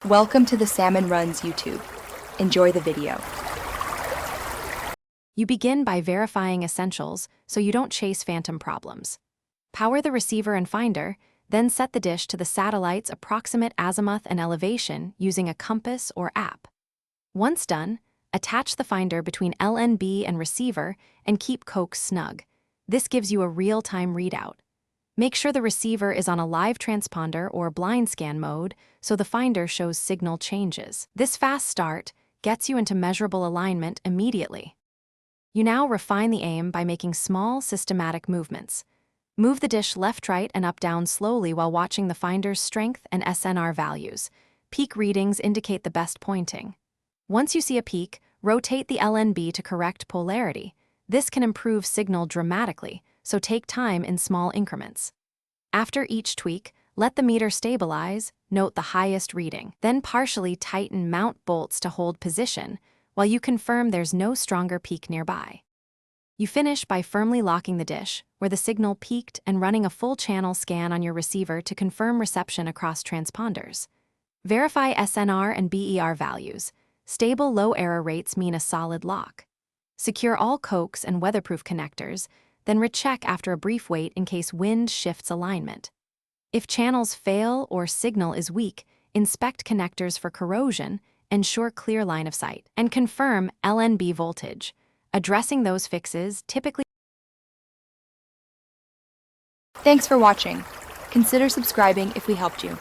Welcome to the Salmon Runs YouTube. Enjoy the video. You begin by verifying essentials so you don't chase phantom problems. Power the receiver and finder, then set the dish to the satellite's approximate azimuth and elevation using a compass or app. Once done, attach the finder between LNB and receiver and keep coax snug. This gives you a real-time readout. Make sure the receiver is on a live transponder or blind scan mode so the finder shows signal changes. This fast start gets you into measurable alignment immediately. You now refine the aim by making small, systematic movements. Move the dish left, right, and up, down slowly while watching the finder's strength and SNR values. Peak readings indicate the best pointing. Once you see a peak, rotate the LNB to correct polarity. This can improve signal dramatically, so take time in small increments. After each tweak, let the meter stabilize, note the highest reading. Then partially tighten mount bolts to hold position, while you confirm there's no stronger peak nearby. You finish by firmly locking the dish, where the signal peaked, and running a full channel scan on your receiver to confirm reception across transponders. Verify SNR and BER values. Stable low error rates mean a solid lock. Secure all coax and weatherproof connectors, then recheck after a brief wait in case wind shifts alignment. If channels fail or signal is weak, inspect connectors for corrosion, ensure clear line of sight, and confirm LNB voltage. Addressing those fixes typically. Thanks for watching. Consider subscribing if we helped you.